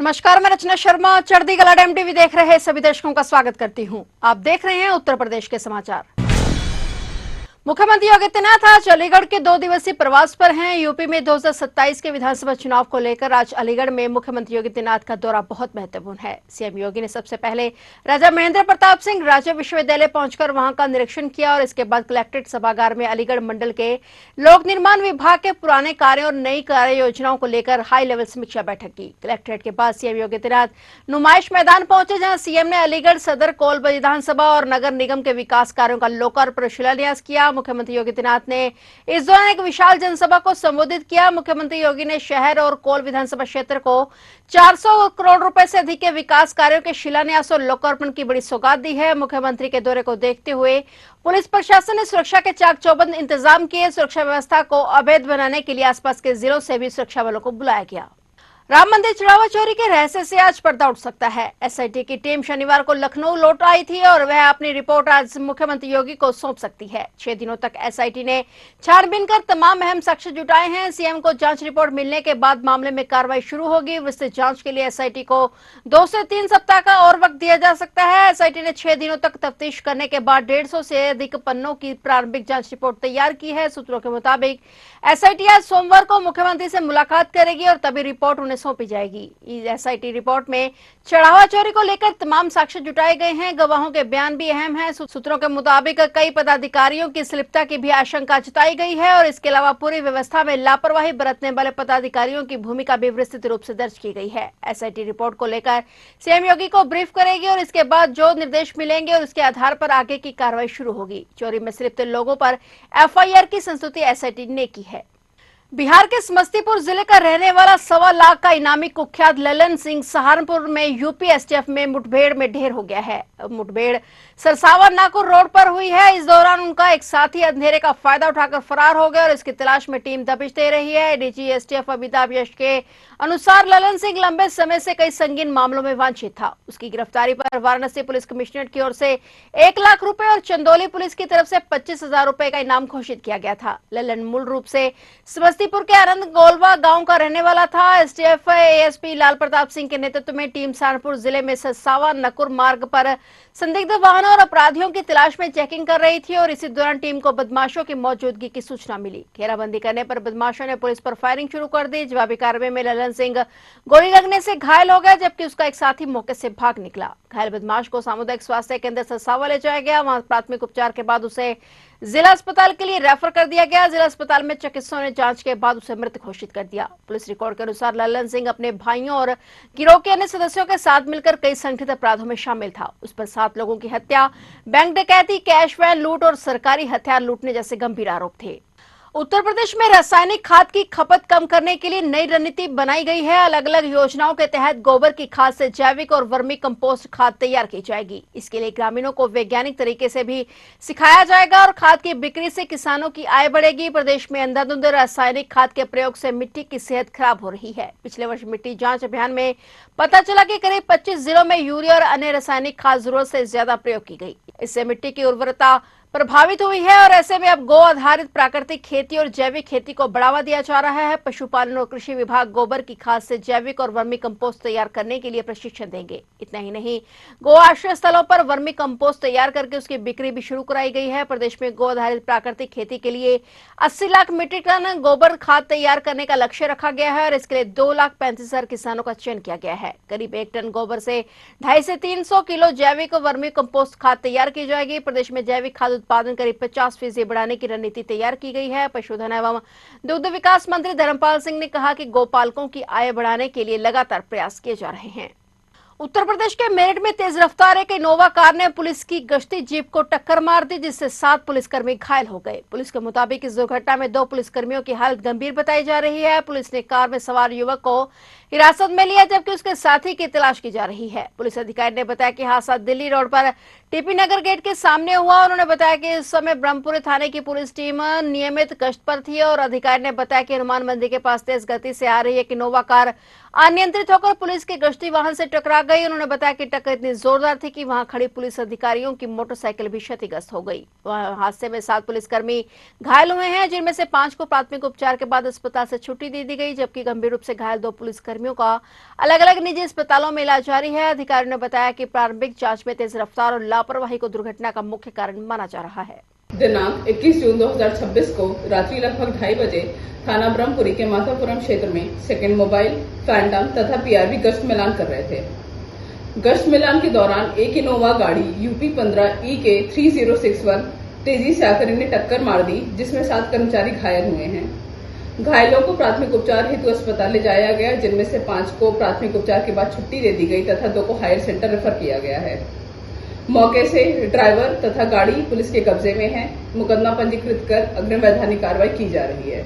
नमस्कार, मैं रचना शर्मा चढ़ती कला टाइम टीवी देख रहे सभी दर्शकों का स्वागत करती हूं। आप देख रहे हैं उत्तर प्रदेश के समाचार। मुख्यमंत्री योगी आदित्यनाथ आज अलीगढ़ के 2 दिवसीय प्रवास पर हैं। यूपी में 2027 के विधानसभा चुनाव को लेकर आज अलीगढ़ में मुख्यमंत्री योगी आदित्यनाथ का दौरा बहुत महत्वपूर्ण है। सीएम योगी ने सबसे पहले राजा महेंद्र प्रताप सिंह राज्य विश्वविद्यालय पहुंचकर वहां का निरीक्षण किया और इसके बाद कलेक्ट्रेट सभागार में अलीगढ़ मंडल के लोक निर्माण विभाग के पुराने कार्यों और नई कार्य योजनाओं को लेकर हाई लेवल समीक्षा बैठक की। कलेक्ट्रेट के बाद सीएम योगी आदित्यनाथ नुमाइश मैदान पहुंचे, जहां सीएम ने अलीगढ़ सदर, कोल विधानसभा और नगर निगम के विकास कार्यों का लोकार्पण और शिलान्यास किया। मुख्यमंत्री योगी आदित्यनाथ ने इस दौरान एक विशाल जनसभा को संबोधित किया। मुख्यमंत्री योगी ने शहर और कोल विधानसभा क्षेत्र को 400 करोड़ रुपए से अधिक के विकास कार्यों के शिलान्यास और लोकार्पण की बड़ी सौगात दी है। मुख्यमंत्री के दौरे को देखते हुए पुलिस प्रशासन ने सुरक्षा के चाक चौबंद इंतजाम किए। सुरक्षा व्यवस्था को अवैध बनाने के लिए आसपास के जिलों से भी सुरक्षा बलों को बुलाया गया। राम मंदिर चढ़ावा चोरी के रहस्य से आज पर्दा उठ सकता है। एसआईटी की टीम शनिवार को लखनऊ लौट आई थी और वह अपनी रिपोर्ट आज मुख्यमंत्री योगी को सौंप सकती है। 6 दिनों तक एसआईटी ने छानबीन कर तमाम अहम साक्ष्य जुटाए हैं। सीएम को जांच रिपोर्ट मिलने के बाद मामले में कार्रवाई शुरू होगी। विस्तृत जांच के लिए एसआईटी को 2 से 3 सप्ताह का और वक्त दिया जा सकता है। एसआईटी ने 6 दिनों तक तफ्तीश करने के बाद 150 से अधिक पन्नों की प्रारंभिक जांच रिपोर्ट तैयार की है। सूत्रों के मुताबिक एसआईटी आज सोमवार को मुख्यमंत्री से मुलाकात करेगी और तभी रिपोर्ट उन्हें सौंपी जाएगी। एसआईटी रिपोर्ट में चढ़ावा चोरी को लेकर तमाम साक्ष्य जुटाए गए हैं। गवाहों के बयान भी अहम हैं। सूत्रों के मुताबिक कई पदाधिकारियों की संलिप्तता की भी आशंका जताई गई है और इसके अलावा पूरी व्यवस्था में लापरवाही बरतने वाले पदाधिकारियों की भूमिका भी विस्तृत रूप से दर्ज की गई है। एसआईटी रिपोर्ट को लेकर सीएम योगी को ब्रीफ करेगी और इसके बाद जो निर्देश मिलेंगे और उसके आधार पर आगे की कार्रवाई शुरू होगी। चोरी में संलिप्त लोगों पर एफआईआर की संस्तुति एसआईटी ने की है। बिहार के समस्तीपुर जिले का रहने वाला 1.25 लाख का इनामी कुख्यात ललन सिंह सहारनपुर में यूपी एसटीएफ में मुठभेड़ में ढेर हो गया है। मुठभेड़ सरसावर नाकुर रोड पर हुई है। इस दौरान उनका एक साथी अंधेरे का फायदा उठाकर फरार हो गया और इसकी तलाश में टीम दबिश दे रही है। डीजी एसटीएफ अमिताभ यश के अनुसार ललन सिंह लंबे समय से कई संगीन मामलों में वांछित था। उसकी गिरफ्तारी पर वाराणसी पुलिस कमिश्नरेट की ओर से 1 लाख रुपए और चंदौली पुलिस की तरफ से 25,000 रुपए का इनाम घोषित किया गया था। ललन मूल रूप से समस्तीपुर के आनंद गोलवा गांव का रहने वाला था। एसटीएफ एएसपी लाल प्रताप सिंह के नेतृत्व में टीम सहारनपुर जिले में सरसावा नकुर मार्ग पर संदिग्ध वाहनों और अपराधियों की तलाश में चेकिंग कर रही थी और इसी दौरान टीम को बदमाशों की मौजूदगी की सूचना मिली। घेराबंदी करने पर बदमाशों ने पुलिस पर फायरिंग शुरू कर दी। जवाबी कार्रवाई में ललन सिंह गोली लगने से घायल हो गया, जबकि उसका एक साथी मौके से भाग निकला। घायल बदमाश को सामुदायिक स्वास्थ्य केंद्र सरसावा ले जाया गया। वहां प्राथमिक उपचार के बाद उसे जिला अस्पताल के लिए रेफर कर दिया गया। जिला अस्पताल में चिकित्सकों ने जांच के बाद उसे मृत घोषित कर दिया। पुलिस रिकॉर्ड के अनुसार ललन सिंह अपने भाइयों और गिरोह के अन्य सदस्यों के साथ मिलकर कई संगठित अपराधों में शामिल था। उस पर 7 लोगों की हत्या, बैंक डकैती, कैश वैन लूट और सरकारी हथियार लूटने जैसे गंभीर आरोप थे। उत्तर प्रदेश में रासायनिक खाद की खपत कम करने के लिए नई रणनीति बनाई गई है। अलग अलग योजनाओं के तहत गोबर की खाद से जैविक और वर्मी कंपोस्ट खाद तैयार की जाएगी। इसके लिए ग्रामीणों को वैज्ञानिक तरीके से भी सिखाया जाएगा और खाद की बिक्री से किसानों की आय बढ़ेगी। प्रदेश में अंधाधुंध रासायनिक खाद के प्रयोग से मिट्टी की सेहत खराब हो रही है। पिछले वर्ष मिट्टी जांच अभियान में पता चला कि करीब 25 जिलों में यूरिया और अन्य रासायनिक खाद जरूरत से ज्यादा प्रयोग की गई। इससे मिट्टी की उर्वरता प्रभावित हुई है और ऐसे में अब गो आधारित प्राकृतिक खेती और जैविक खेती को बढ़ावा दिया जा रहा है। पशुपालन और कृषि विभाग गोबर की खाद से जैविक और वर्मी कंपोस्ट तैयार करने के लिए प्रशिक्षण देंगे। इतना ही नहीं, गो आश्रय स्थलों पर वर्मी कंपोस्ट तैयार करके उसकी बिक्री भी शुरू कराई गई है। प्रदेश में गो आधारित प्राकृतिक खेती के लिए 80 लाख मीट्रिक टन गोबर खाद तैयार करने का लक्ष्य रखा गया है और इसके लिए 2,35,000 किसानों का चयन किया गया है। करीब 1 टन गोबर से 250 से 300 किलो जैविक और वर्मी कंपोस्ट खाद तैयार की जाएगी। प्रदेश में जैविक खाद उत्पादन करीब 50% बढ़ाने की रणनीति तैयार की गई है। पशुधन एवं दुग्ध विकास मंत्री धर्मपाल सिंह ने कहा कि गोपालकों की आय बढ़ाने के लिए लगातार प्रयास किए जा रहे हैं। उत्तर प्रदेश के मेरठ में तेज रफ्तार एक इनोवा कार ने पुलिस की गश्ती जीप को टक्कर मार दी, जिससे 7 पुलिसकर्मी घायल हो गए। पुलिस के मुताबिक इस दुर्घटना में 2 पुलिसकर्मियों की हालत गंभीर बताई जा रही है। पुलिस ने कार में सवार युवक को हिरासत में लिया, जबकि उसके साथी की तलाश की जा रही है। पुलिस अधिकारी ने बताया कि हादसा दिल्ली रोड पर टीपी नगर गेट के सामने हुआ। उन्होंने बताया कि इस समय ब्रह्मपुरी थाने की पुलिस टीम नियमित गश्त पर थी और अधिकारी ने बताया कि हनुमान मंदिर के पास तेज गति से आ रही एक इनोवा कार अनियंत्रित होकर पुलिस के गश्ती वाहन से टकरा गई। उन्होंने बताया कि टक्कर इतनी जोरदार थी कि वहां खड़ी पुलिस अधिकारियों की मोटरसाइकिल भी क्षतिग्रस्त हो गई। हादसे में 7 पुलिसकर्मी घायल हुए हैं, जिनमें से 5 को प्राथमिक उपचार के बाद अस्पताल से छुट्टी दे दी गई, जबकि गंभीर रूप से घायल 2 पुलिसकर्मियों का अलग अलग निजी अस्पतालों में इलाज जारी है। अधिकारियों ने बताया कि प्रारंभिक जांच में तेज रफ्तार और लापरवाही को दुर्घटना का मुख्य कारण माना जा रहा है। दिनांक 21 जून 2026 को रात्रि लगभग 2:30 बजे थाना ब्रह्मपुरी के माथापुरम क्षेत्र में सेकंड मोबाइल, फैंटम तथा पीआरवी गश्त मिलान कर रहे थे। गश्त मिलान के दौरान एक इनोवा गाड़ी यूपी 15 EK 3061 तेजी से आकर इन्हें टक्कर मार दी, जिसमें 7 कर्मचारी घायल हुए हैं। घायलों को प्राथमिक उपचार हेतु अस्पताल ले जाया गया, जिनमें से 5 को प्राथमिक उपचार के बाद छुट्टी दे दी गई तथा 2 को हायर सेंटर रेफर किया गया है। मौके से ड्राइवर तथा गाड़ी पुलिस के कब्जे में है। मुकदमा पंजीकृत कर अग्रिम वैधानिक कार्रवाई की जा रही है।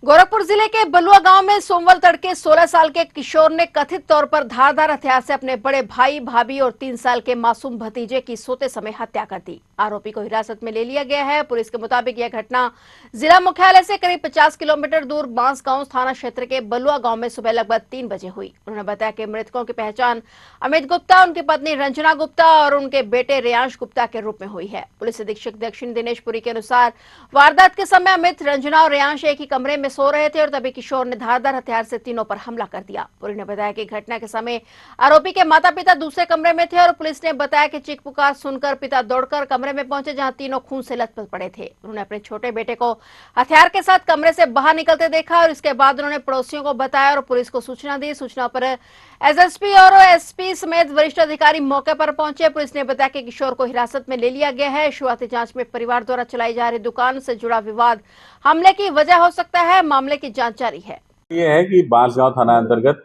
गोरखपुर जिले के बलुआ गांव में सोमवार तड़के 16 साल के किशोर ने कथित तौर पर धारदार हथियार से अपने बड़े भाई, भाभी और 3 साल के मासूम भतीजे की सोते समय हत्या कर दी। आरोपी को हिरासत में ले लिया गया है। पुलिस के मुताबिक यह घटना जिला मुख्यालय से करीब 50 किलोमीटर दूर बांसगांव थाना क्षेत्र के बलुआ गांव में सुबह लगभग 3 बजे हुई। उन्होंने बताया कि मृतकों की पहचान अमित गुप्ता, उनकी पत्नी रंजना गुप्ता और उनके बेटे रेयांश गुप्ता के रूप में हुई है। पुलिस अधीक्षक दक्षिण दिनेश पुरी के अनुसार वारदात के समय अमित, रंजना और रेयांश एक ही कमरे में सो रहे थे और तभी किशोर ने धारदार हथियार से तीनों पर हमला कर दिया। पुरी ने बताया कि घटना के समय आरोपी के माता पिता दूसरे कमरे में थे और पुलिस ने बताया कि चीख पुकार सुनकर पिता दौड़कर कमरे में पहुंचे, जहां तीनों खून से लथपथ पड़े थे। उन्होंने अपने छोटे बेटे को हथियार के साथ कमरे से बाहर निकलते देखा और इसके बाद उन्होंने पड़ोसियों को बताया और पुलिस को सूचना दी। सूचना पर एसएसपी और एसपी समेत वरिष्ठ अधिकारी मौके पर पहुंचे। पुलिस ने बताया कि किशोर को हिरासत में ले लिया गया है। शुरुआती जांच में परिवार द्वारा चलाई जा रही दुकान से जुड़ा विवाद हमले की वजह हो सकता है। मामले की जांच जारी है। ये है कि बांसगांव थाना अंतर्गत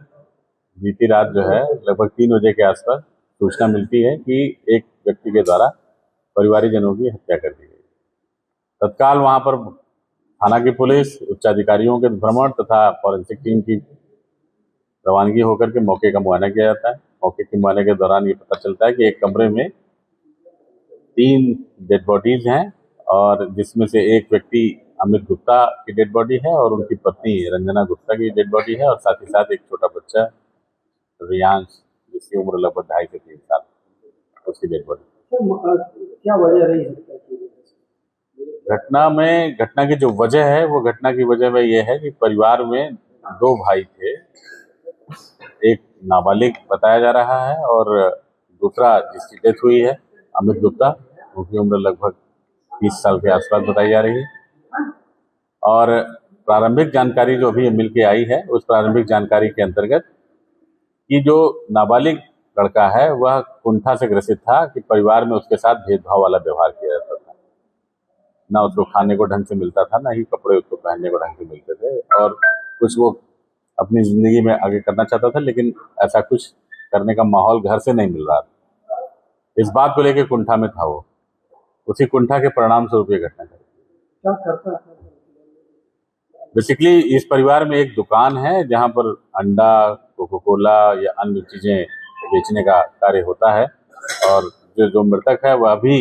बीती रात जो है लगभग 3 बजे के आसपास सूचना मिलती है कि एक व्यक्ति के द्वारा परिवारजनों की हत्या कर दी गई। तत्काल वहां पर थाना की पुलिस, उच्चाधिकारियों के भ्रमण तथा फॉरेंसिक टीम की रवानगी होकर के मौके का मुआयना किया जाता है। मौके के मुआयने के दौरान ये पता चलता है कि एक कमरे में 3 डेड बॉडीज हैं और जिसमें से एक व्यक्ति अमित गुप्ता की डेड बॉडी है और उनकी पत्नी रंजना गुप्ता की डेड बॉडी है और साथ ही साथ एक छोटा बच्चा रियांश, जिसकी उम्र लगभग 2.5 से 3 साल, उसकी डेड बॉडी। क्या वजह रही है घटना की जो वजह है वो घटना की वजह में ये है कि परिवार में 2 भाई थे, एक नाबालिग बताया जा रहा है और दूसरा जिसकी डेथ हुई है अमित गुप्ता, उनकी उम्र लगभग 30 साल के आसपास बताई जा रही है। और प्रारंभिक जानकारी जो अभी मिल के आई है, उस प्रारंभिक जानकारी के अंतर्गत कि जो नाबालिग लड़का है वह कुंठा से ग्रसित था कि परिवार में उसके साथ भेदभाव वाला व्यवहार किया जाता था। ना उसको खाने को ढंग से मिलता था, ना ही कपड़े उसको पहनने को ढंग से मिलते थे और कुछ वो अपनी जिंदगी में आगे करना चाहता था, लेकिन ऐसा कुछ करने का माहौल घर से नहीं मिल रहा था। इस बात को लेकर कुंठा में था वो, उसी कुंठा के परिणाम स्वरूप ये घटना घटी। क्या करता है? बेसिकली इस परिवार में एक दुकान है जहां पर अंडा, कोको कोला या अन्य चीजें बेचने का कार्य होता है और जो मृतक है वह भी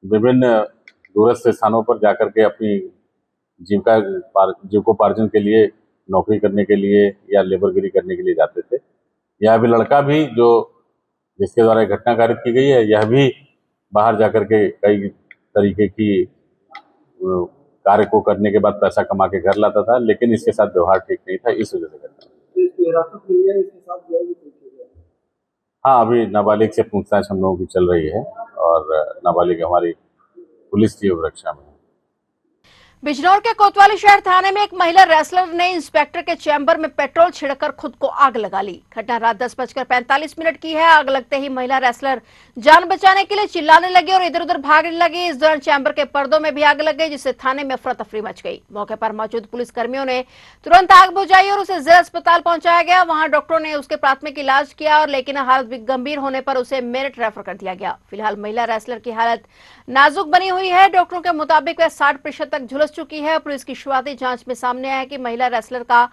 विभिन्न दूरस्थ स्थानों पर जाकर के अपनी जीविकोपार्जन के लिए, नौकरी करने के लिए या लेबरगिरी करने के लिए जाते थे। यह भी लड़का भी जो जिसके द्वारा घटना कारित की गई है, यह भी बाहर जाकर के कई तरीके की कार्य को करने के बाद पैसा कमा के घर लाता था, लेकिन इसके साथ व्यवहार ठीक नहीं था, इस वजह से घटना। हाँ, अभी नाबालिग से पूछताछ हम लोगों की चल रही है और नाबालिग हमारी पुलिस की सुरक्षा में है। बिजनौर के कोतवाली शहर थाने में एक महिला रेसलर ने इंस्पेक्टर के चैम्बर में पेट्रोल छिड़कर खुद को आग लगा ली। घटना रात 10:45 की है। आग लगते ही महिला रेसलर जान बचाने के लिए चिल्लाने लगी और इधर उधर भागने लगी। इस दौरान चैम्बर के पर्दों में भी आग लग गई, जिससे थाने में अफरा तफरी मच गई। मौके पर मौजूद पुलिसकर्मियों ने तुरंत आग बुझाई और उसे जिला अस्पताल पहुंचाया गया। वहां डॉक्टरों ने उसके प्राथमिक इलाज किया और लेकिन हालत गंभीर होने पर उसे मेरठ रेफर कर दिया गया। फिलहाल महिला रेसलर की हालत नाजुक बनी हुई है। डॉक्टरों के मुताबिक वह 60% तक झुलस चुकी है। पुलिस की शुरुआती जांच में सामने आया कि महिला रेसलर का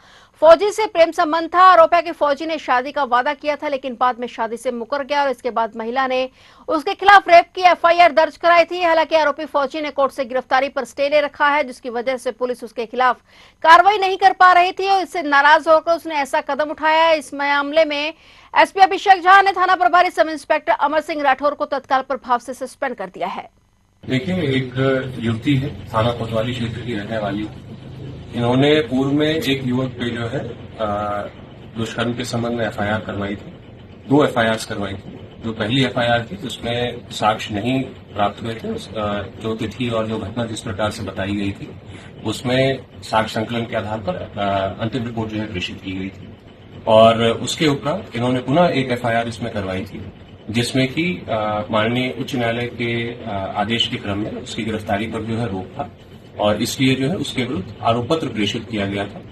फौजी से प्रेम संबंध था। आरोप है कि फौजी ने शादी का वादा किया था, लेकिन बाद में शादी से मुकर गया और इसके बाद महिला ने उसके खिलाफ रेप की एफआईआर दर्ज कराई थी। हालांकि आरोपी फौजी ने कोर्ट से गिरफ्तारी पर स्टे ले रखा है, जिसकी वजह से पुलिस उसके खिलाफ कार्रवाई नहीं कर पा रही थी और इससे नाराज होकर उसने ऐसा कदम उठाया है। इस मामले में एसपी अभिषेक झा ने थाना प्रभारी सब इंस्पेक्टर अमर सिंह राठौर को तत्काल प्रभाव से सस्पेंड कर दिया है। देखिए, एक युवती है, थाना कोतवाली क्षेत्र की रहने वाली। इन्होंने पूर्व में एक युवक पे जो है दुष्कर्म के संबंध में एफआईआर करवाई थी। 2 एफआईआर करवाई थी। जो पहली एफआईआर थी उसमें साक्ष्य नहीं प्राप्त हुए थे। जो तिथि और जो घटना जिस प्रकार से बताई गई थी उसमें साक्ष्य संकलन के आधार पर अंतिम रिपोर्ट जो है प्रेषित की गई थी। और उसके उपरांत इन्होंने पुनः एक एफआईआर इसमें करवाई थी, जिसमें कि माननीय उच्च न्यायालय के आदेश के क्रम में उसकी गिरफ्तारी पर जो है रोक था और इसलिए जो है उसके विरुद्ध आरोप पत्र प्रेषित किया गया था,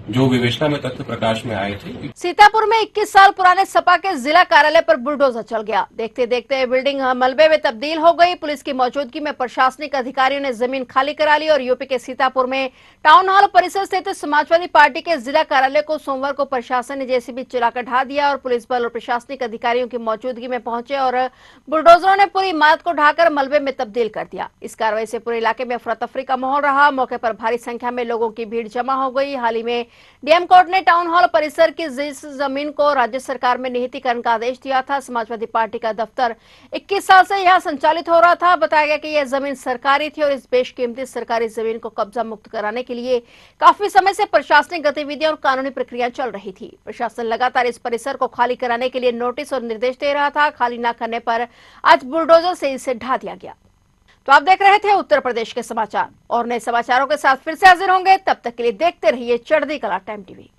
जो विवेचना में तथ्य प्रकाश में आए थे। सीतापुर में 21 साल पुराने सपा के जिला कार्यालय पर बुलडोजर चल गया। देखते देखते बिल्डिंग मलबे में तब्दील हो गई। पुलिस की मौजूदगी में प्रशासनिक अधिकारियों ने जमीन खाली करा ली और यूपी के सीतापुर में टाउन हॉल परिसर स्थित समाजवादी पार्टी के जिला कार्यालय को सोमवार को प्रशासन ने जेसीबी चलाकर ढा दिया और पुलिस बल और प्रशासनिक अधिकारियों की मौजूदगी में पहुंचे और बुलडोजरों ने पूरी इमारत को ढाकर मलबे में तब्दील कर दिया। इस कार्रवाई से पूरे इलाके में अफरा तफरी का माहौल रहा। मौके पर भारी संख्या में लोगों की भीड़ जमा हो गई। हाल ही में डीएम कोर्ट ने टाउन हॉल परिसर की जिस जमीन को राज्य सरकार में निहितीकरण का आदेश दिया था। समाजवादी पार्टी का दफ्तर 21 साल से यहां संचालित हो रहा था। बताया गया कि यह जमीन सरकारी थी और इस बेशकीमती सरकारी जमीन को कब्जा मुक्त कराने के लिए काफी समय से प्रशासनिक गतिविधियां और कानूनी प्रक्रिया चल रही थी। प्रशासन लगातार इस परिसर को खाली कराने के लिए नोटिस और निर्देश दे रहा था। खाली न करने पर आज बुलडोजर से इसे ढा दिया गया। तो आप देख रहे थे उत्तर प्रदेश के समाचार और नए समाचारों के साथ फिर से हाजिर होंगे। तब तक के लिए देखते रहिए चढ़ती कला टाइम टीवी।